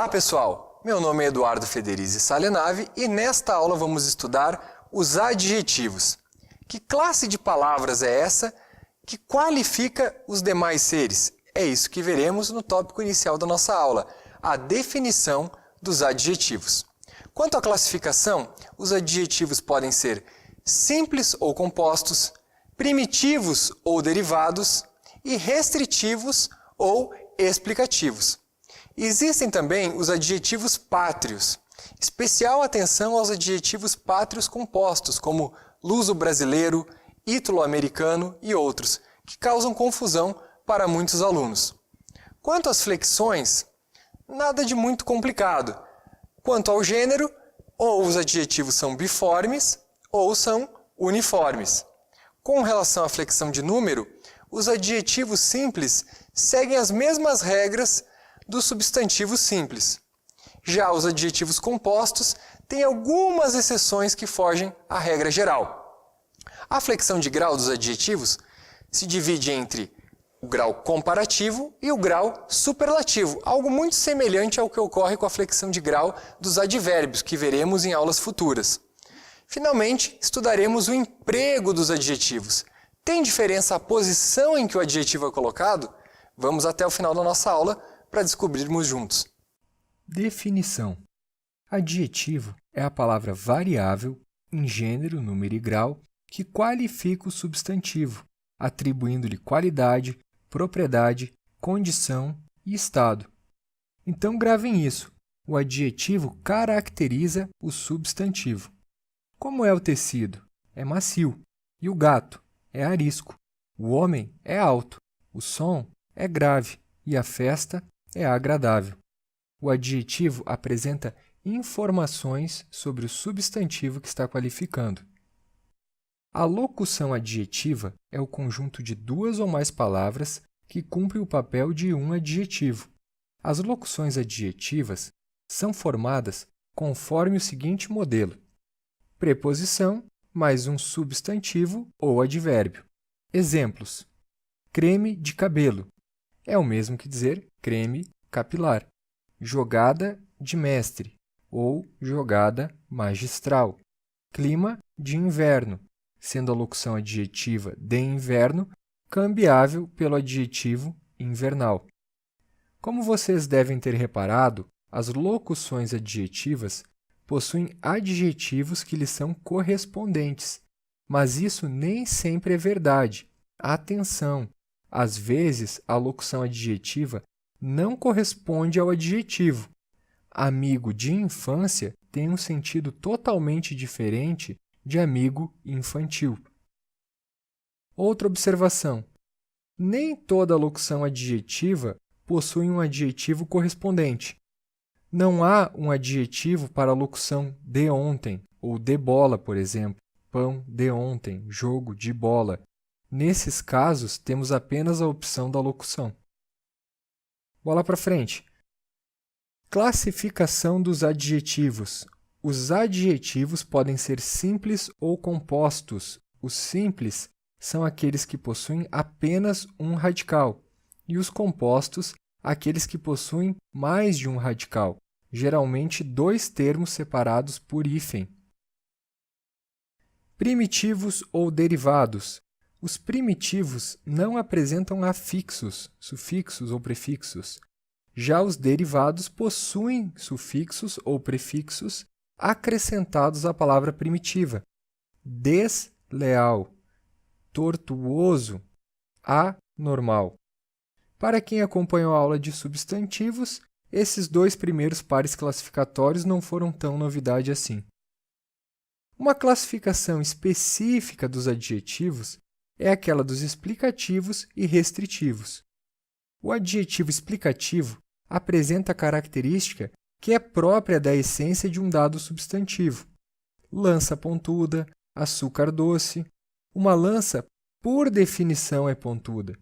Olá, pessoal! Meu nome é Eduardo Federizi Salenave e nesta aula vamos estudar os adjetivos. Que classe de palavras é essa que qualifica os demais seres? É isso que veremos no tópico inicial da nossa aula, a definição dos adjetivos. Quanto à classificação, os adjetivos podem ser simples ou compostos, primitivos ou derivados e restritivos ou explicativos. Existem também os adjetivos pátrios. Especial atenção aos adjetivos pátrios compostos, como luso-brasileiro, ítalo-americano e outros, que causam confusão para muitos alunos. Quanto às flexões, nada de muito complicado. Quanto ao gênero, ou os adjetivos são biformes ou são uniformes. Com relação à flexão de número, os adjetivos simples seguem as mesmas regras dos substantivos simples. Já os adjetivos compostos têm algumas exceções que fogem à regra geral. A flexão de grau dos adjetivos se divide entre o grau comparativo e o grau superlativo, algo muito semelhante ao que ocorre com a flexão de grau dos advérbios, que veremos em aulas futuras. Finalmente, estudaremos o emprego dos adjetivos. Tem diferença a posição em que o adjetivo é colocado? Vamos até o final da nossa aula para descobrirmos juntos. Definição. Adjetivo é a palavra variável em gênero, número e grau que qualifica o substantivo, atribuindo-lhe qualidade, propriedade, condição e estado. Então gravem isso. O adjetivo caracteriza o substantivo. Como é o tecido? É macio. E o gato? É arisco. O homem é alto. O som é grave. E a festa é agradável. O adjetivo apresenta informações sobre o substantivo que está qualificando. A locução adjetiva é o conjunto de duas ou mais palavras que cumpre o papel de um adjetivo. As locuções adjetivas são formadas conforme o seguinte modelo: preposição mais um substantivo ou advérbio. Exemplos: creme de cabelo é o mesmo que dizer creme capilar. Jogada de mestre ou jogada magistral. Clima de inverno, sendo a locução adjetiva de inverno cambiável pelo adjetivo invernal. Como vocês devem ter reparado, as locuções adjetivas possuem adjetivos que lhes são correspondentes, mas isso nem sempre é verdade. Atenção! Às vezes, a locução adjetiva não corresponde ao adjetivo. Amigo de infância tem um sentido totalmente diferente de amigo infantil. Outra observação: nem toda locução adjetiva possui um adjetivo correspondente. Não há um adjetivo para a locução de ontem, ou de bola, por exemplo, pão de ontem, jogo de bola. Nesses casos, temos apenas a opção da locução. Bola para frente. Classificação dos adjetivos. Os adjetivos podem ser simples ou compostos. Os simples são aqueles que possuem apenas um radical, e os compostos, aqueles que possuem mais de um radical, geralmente dois termos separados por hífen. Primitivos ou derivados. Os primitivos não apresentam afixos, sufixos ou prefixos. Já os derivados possuem sufixos ou prefixos acrescentados à palavra primitiva. Desleal, tortuoso, anormal. Para quem acompanhou a aula de substantivos, esses dois primeiros pares classificatórios não foram tão novidade assim. Uma classificação específica dos adjetivos é aquela dos explicativos e restritivos. O adjetivo explicativo apresenta a característica que é própria da essência de um dado substantivo. Lança pontuda, açúcar doce. Uma lança, por definição, é pontuda.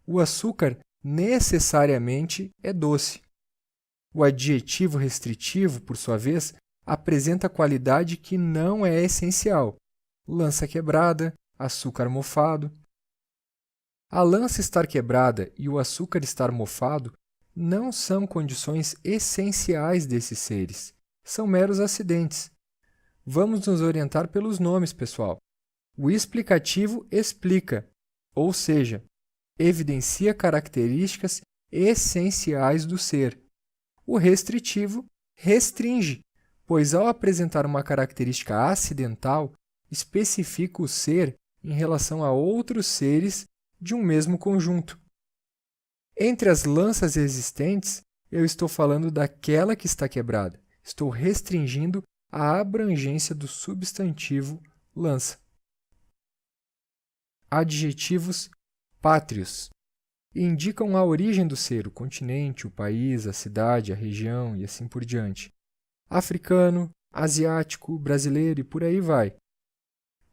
O açúcar necessariamente é doce. O adjetivo restritivo, por sua vez, apresenta qualidade que não é essencial. Lança quebrada, açúcar mofado. A lança estar quebrada e o açúcar estar mofado não são condições essenciais desses seres, são meros acidentes. Vamos nos orientar pelos nomes, pessoal. O explicativo explica, ou seja, evidencia características essenciais do ser. O restritivo restringe, pois ao apresentar uma característica acidental, especifica o ser em relação a outros seres de um mesmo conjunto. Entre as lanças existentes, eu estou falando daquela que está quebrada. Estou restringindo a abrangência do substantivo lança. Adjetivos pátrios indicam a origem do ser, o continente, o país, a cidade, a região e assim por diante. Africano, asiático, brasileiro e por aí vai.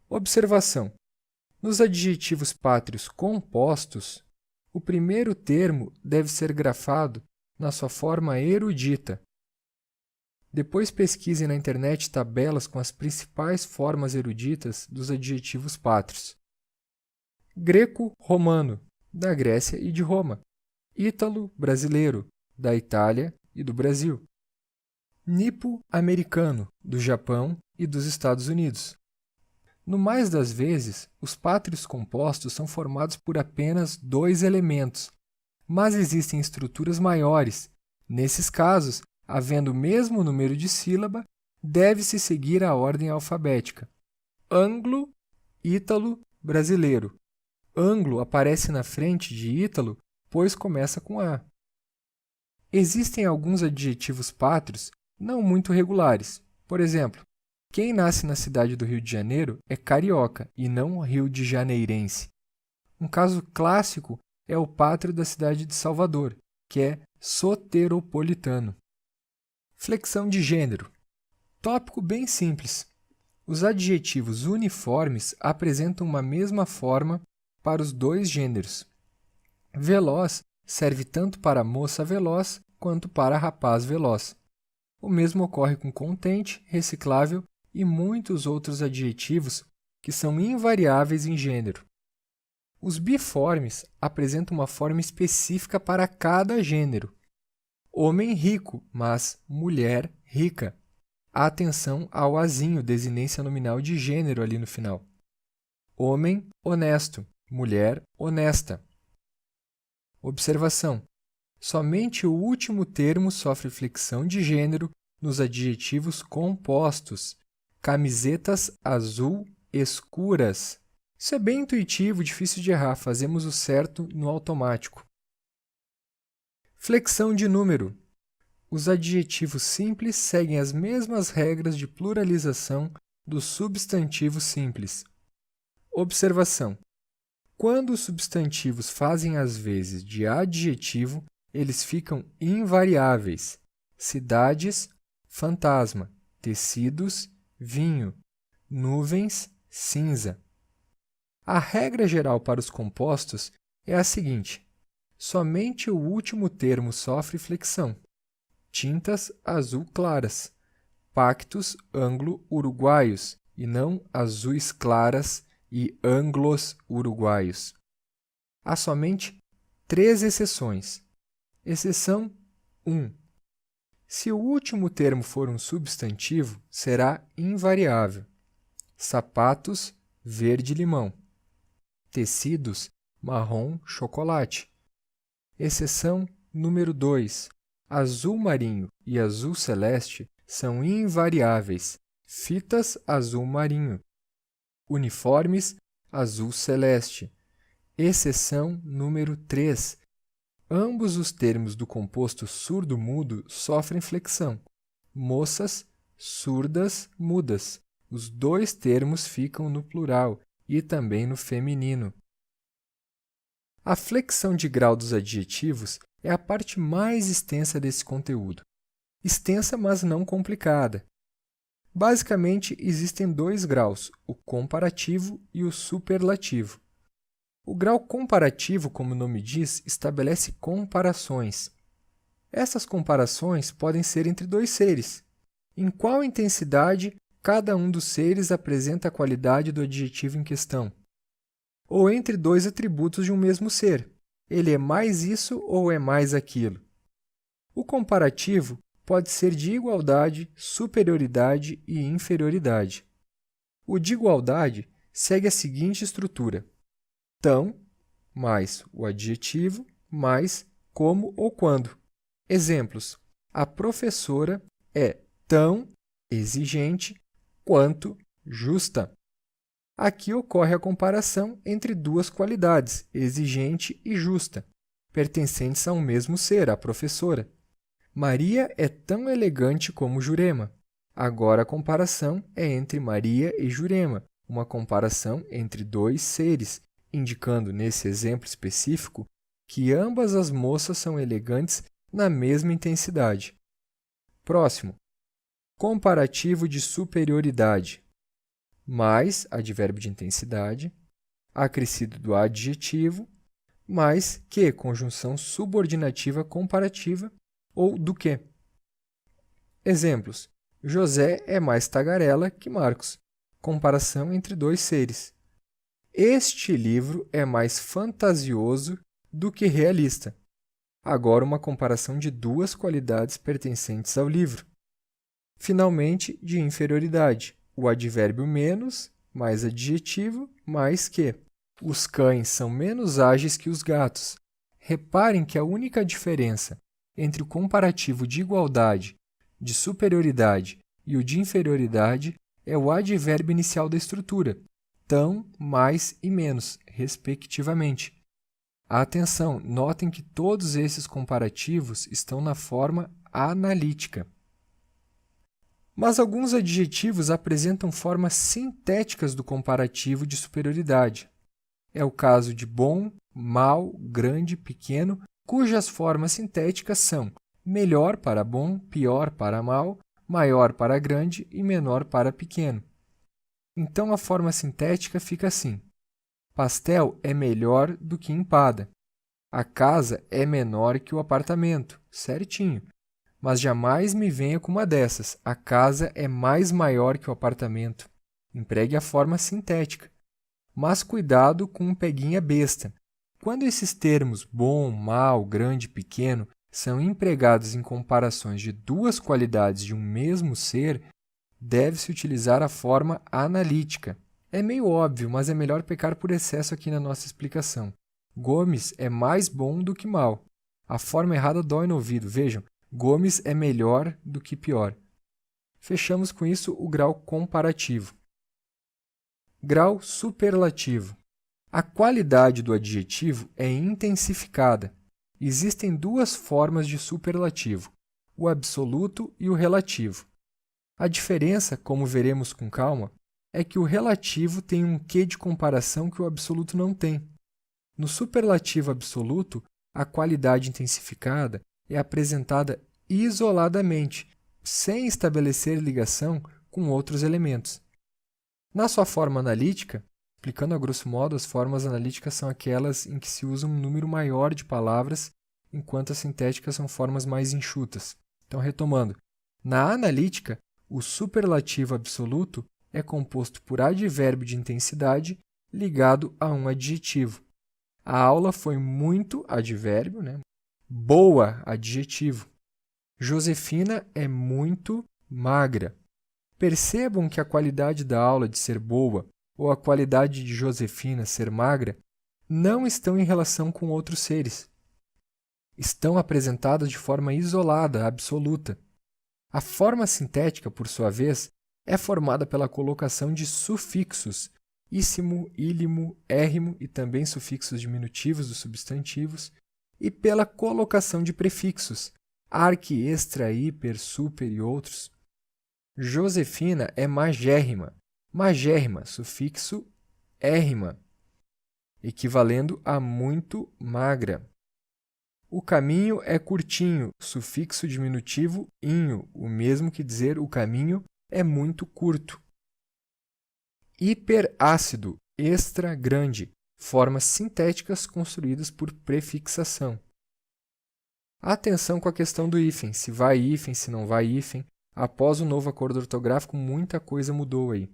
Observação: nos adjetivos pátrios compostos, o primeiro termo deve ser grafado na sua forma erudita. Depois pesquise na internet tabelas com as principais formas eruditas dos adjetivos pátrios. Greco-romano, da Grécia e de Roma. Ítalo-brasileiro, da Itália e do Brasil. Nipo-americano, do Japão e dos Estados Unidos. No mais das vezes, os pátrios compostos são formados por apenas 2 elementos, mas existem estruturas maiores. Nesses casos, havendo o mesmo número de sílaba, deve-se seguir a ordem alfabética. Anglo, ítalo, brasileiro. Anglo aparece na frente de ítalo, pois começa com A. Existem alguns adjetivos pátrios não muito regulares. Por exemplo, quem nasce na cidade do Rio de Janeiro é carioca e não rio de janeirense. Um caso clássico é o pátrio da cidade de Salvador, que é soteropolitano. Flexão de gênero. Tópico bem simples. Os adjetivos uniformes apresentam uma mesma forma para os 2 gêneros. Veloz serve tanto para moça veloz quanto para rapaz veloz. O mesmo ocorre com contente, reciclável e muitos outros adjetivos que são invariáveis em gênero. Os biformes apresentam uma forma específica para cada gênero. Homem rico, mas mulher rica. Atenção ao azinho, desinência nominal de gênero ali no final. Homem honesto, mulher honesta. Observação: somente o último termo sofre flexão de gênero nos adjetivos compostos. Camisetas azul escuras. Isso é bem intuitivo, difícil de errar, fazemos o certo no automático. Flexão de número. Os adjetivos simples seguem as mesmas regras de pluralização do substantivo simples. Observação: quando os substantivos fazem as vezes de adjetivo, eles ficam invariáveis. Cidades, fantasma. Tecidos, vinho. Nuvens, cinza. A regra geral para os compostos é a seguinte: somente o último termo sofre flexão. Tintas azul claras. Pactos anglo-uruguaios e não azuis claras e anglos uruguaios. Há somente 3 exceções. Exceção 1. Se o último termo for um substantivo, será invariável. Sapatos verde-limão. Tecidos marrom-chocolate. Exceção número 2. Azul marinho e azul celeste são invariáveis. Fitas azul marinho. Uniformes azul celeste. Exceção número 3. Ambos os termos do composto surdo-mudo sofrem flexão. Moças, surdas, mudas. Os 2 termos ficam no plural e também no feminino. A flexão de grau dos adjetivos é a parte mais extensa desse conteúdo. Extensa, mas não complicada. Basicamente, existem 2 graus, o comparativo e o superlativo. O grau comparativo, como o nome diz, estabelece comparações. Essas comparações podem ser entre 2 seres. Em qual intensidade cada um dos seres apresenta a qualidade do adjetivo em questão? Ou entre 2 atributos de um mesmo ser. Ele é mais isso ou é mais aquilo? O comparativo pode ser de igualdade, superioridade e inferioridade. O de igualdade segue a seguinte estrutura: tão mais o adjetivo mais como ou quando. Exemplos: a professora é tão exigente quanto justa. Aqui ocorre a comparação entre duas qualidades, exigente e justa, pertencentes a um mesmo ser, a professora. Maria é tão elegante como Jurema. Agora a comparação é entre Maria e Jurema, uma comparação entre dois seres, indicando nesse exemplo específico que ambas as moças são elegantes na mesma intensidade. Próximo. Comparativo de superioridade. Mais advérbio de intensidade, acrescido do adjetivo, mais que, conjunção subordinativa comparativa, ou do que. Exemplos: José é mais tagarela que Marcos. Comparação entre dois seres. Este livro é mais fantasioso do que realista. Agora uma comparação de duas qualidades pertencentes ao livro. Finalmente, de inferioridade. O advérbio menos, mais adjetivo, mais que. Os cães são menos ágeis que os gatos. Reparem que a única diferença entre o comparativo de igualdade, de superioridade e o de inferioridade é o advérbio inicial da estrutura, tão, mais e menos, respectivamente. Atenção, notem que todos esses comparativos estão na forma analítica. Mas alguns adjetivos apresentam formas sintéticas do comparativo de superioridade. É o caso de bom, mal, grande, pequeno, cujas formas sintéticas são melhor para bom, pior para mal, maior para grande e menor para pequeno. Então a forma sintética fica assim: pastel é melhor do que empada. A casa é menor que o apartamento, certinho. Mas jamais me venha com uma dessas. A casa é mais maior que o apartamento. Empregue a forma sintética. Mas cuidado com um peguinha besta. Quando esses termos bom, mal, grande, pequeno são empregados em comparações de duas qualidades de um mesmo ser, deve-se utilizar a forma analítica. É meio óbvio, mas é melhor pecar por excesso aqui na nossa explicação. Gomes é mais bom do que mal. A forma errada dói no ouvido, vejam. Gomes é melhor do que pior. Fechamos com isso o grau comparativo. Grau superlativo. A qualidade do adjetivo é intensificada. Existem duas formas de superlativo, o absoluto e o relativo. A diferença, como veremos com calma, é que o relativo tem um quê de comparação que o absoluto não tem. No superlativo absoluto, a qualidade intensificada é apresentada isoladamente, sem estabelecer ligação com outros elementos. Na sua forma analítica, explicando a grosso modo, as formas analíticas são aquelas em que se usa um número maior de palavras, enquanto as sintéticas são formas mais enxutas. Então, retomando, na analítica, o superlativo absoluto é composto por advérbio de intensidade ligado a um adjetivo. A aula foi muito advérbio, né? Boa, adjetivo. Josefina é muito magra. Percebam que a qualidade da aula de ser boa ou a qualidade de Josefina ser magra não estão em relação com outros seres. Estão apresentadas de forma isolada, absoluta. A forma sintética, por sua vez, é formada pela colocação de sufixos, íssimo, ílimo, érrimo e também sufixos diminutivos dos substantivos, e pela colocação de prefixos, arque, extra, hiper, super e outros. Josefina é magérrima. Magérrima, sufixo érrima, equivalendo a muito magra. O caminho é curtinho, sufixo diminutivo inho, o mesmo que dizer o caminho é muito curto. Hiperácido, extra grande, formas sintéticas construídas por prefixação. Atenção com a questão do hífen, se vai hífen, se não vai hífen. Após o novo acordo ortográfico, muita coisa mudou aí.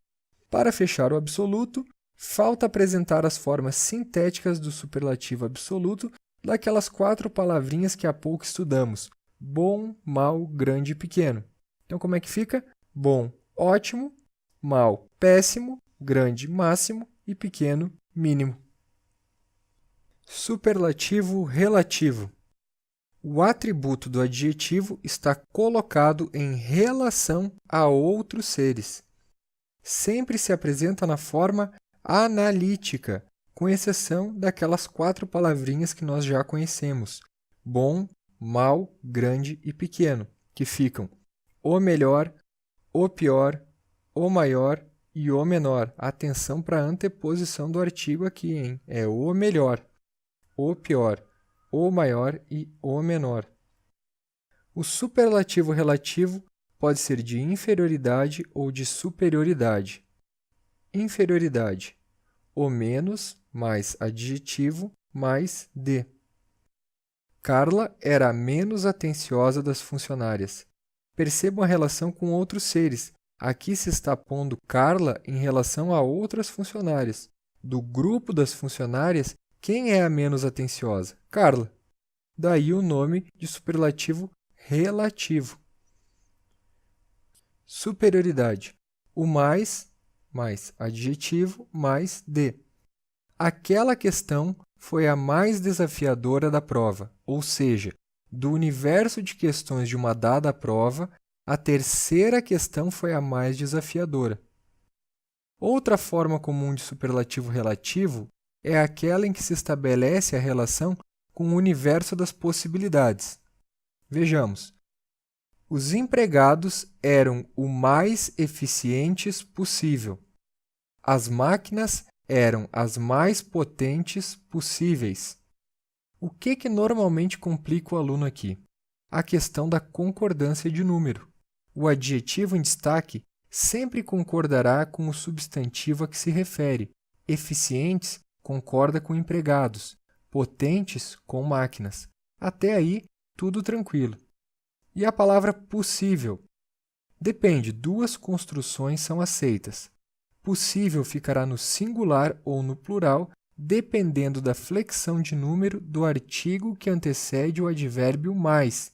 Para fechar o absoluto, falta apresentar as formas sintéticas do superlativo absoluto daquelas 4 palavrinhas que há pouco estudamos: bom, mal, grande e pequeno. Então, como é que fica? Bom, ótimo, mal, péssimo, grande, máximo e pequeno, mínimo. Superlativo relativo. O atributo do adjetivo está colocado em relação a outros seres. Sempre se apresenta na forma analítica, com exceção daquelas 4 palavrinhas que nós já conhecemos: bom, mal, grande e pequeno, que ficam o melhor, o pior, o maior e o menor. Atenção para a anteposição do artigo aqui, hein? É o melhor, o pior, o maior e o menor. O superlativo relativo pode ser de inferioridade ou de superioridade. Inferioridade: o menos mais adjetivo mais de. Carla era a menos atenciosa das funcionárias. Percebam a relação com outros seres. Aqui se está pondo Carla em relação a outras funcionárias. Do grupo das funcionárias, quem é a menos atenciosa? Carla. Daí o nome de superlativo relativo. Superioridade: o mais adjetivo mais de. Aquela questão foi a mais desafiadora da prova, ou seja, do universo de questões de uma dada prova, a terceira questão foi a mais desafiadora. Outra forma comum de superlativo relativo é aquela em que se estabelece a relação com o universo das possibilidades. Vejamos. Os empregados eram o mais eficientes possível. As máquinas eram as mais potentes possíveis. O que normalmente complica o aluno aqui? A questão da concordância de número. O adjetivo em destaque sempre concordará com o substantivo a que se refere. Eficientes concorda com empregados, potentes com máquinas. Até aí, tudo tranquilo. E a palavra possível? Depende, 2 construções são aceitas. Possível ficará no singular ou no plural, dependendo da flexão de número do artigo que antecede o advérbio mais.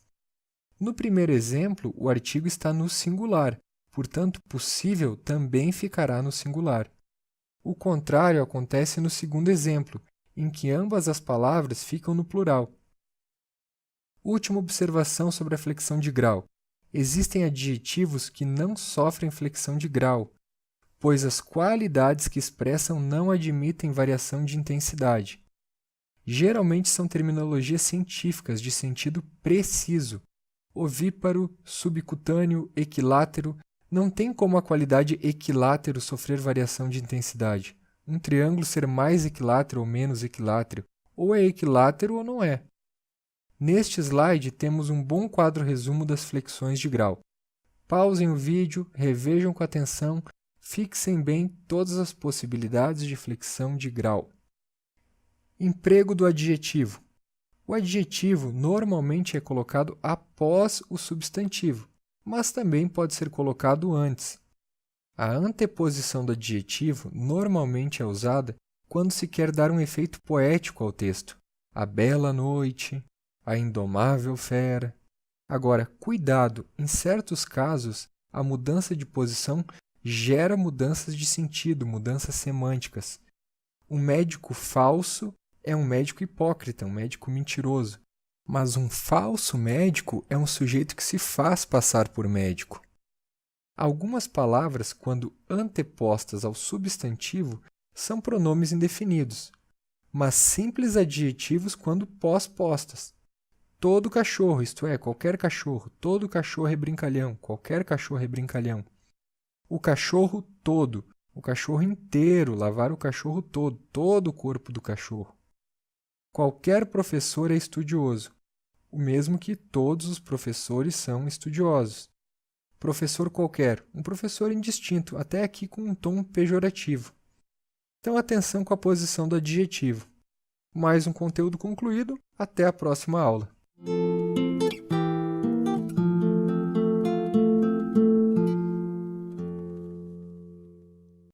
No primeiro exemplo, o artigo está no singular, portanto, possível também ficará no singular. O contrário acontece no segundo exemplo, em que ambas as palavras ficam no plural. Última observação sobre a flexão de grau. Existem adjetivos que não sofrem flexão de grau, pois as qualidades que expressam não admitem variação de intensidade. Geralmente são terminologias científicas de sentido preciso. Ovíparo, subcutâneo, equilátero. Não tem como a qualidade equilátero sofrer variação de intensidade. Um triângulo ser mais equilátero ou menos equilátero. Ou é equilátero ou não é. Neste slide temos um bom quadro resumo das flexões de grau. Pausem o vídeo, revejam com atenção, fixem bem todas as possibilidades de flexão de grau. Emprego do adjetivo. O adjetivo normalmente é colocado após o substantivo, mas também pode ser colocado antes. A anteposição do adjetivo normalmente é usada quando se quer dar um efeito poético ao texto. A bela noite, a indomável fera. Agora, cuidado, em certos casos, a mudança de posição gera mudanças de sentido, mudanças semânticas. Um médico falso é um médico hipócrita, um médico mentiroso. Mas um falso médico é um sujeito que se faz passar por médico. Algumas palavras, quando antepostas ao substantivo, são pronomes indefinidos, mas simples adjetivos quando pós-postas. Todo cachorro, isto é, qualquer cachorro. Todo cachorro é brincalhão, qualquer cachorro é brincalhão. O cachorro todo, o cachorro inteiro, lavar o cachorro todo, todo o corpo do cachorro. Qualquer professor é estudioso, o mesmo que todos os professores são estudiosos. Professor qualquer, um professor indistinto, até aqui com um tom pejorativo. Então, atenção com a posição do adjetivo. Mais um conteúdo concluído, até a próxima aula.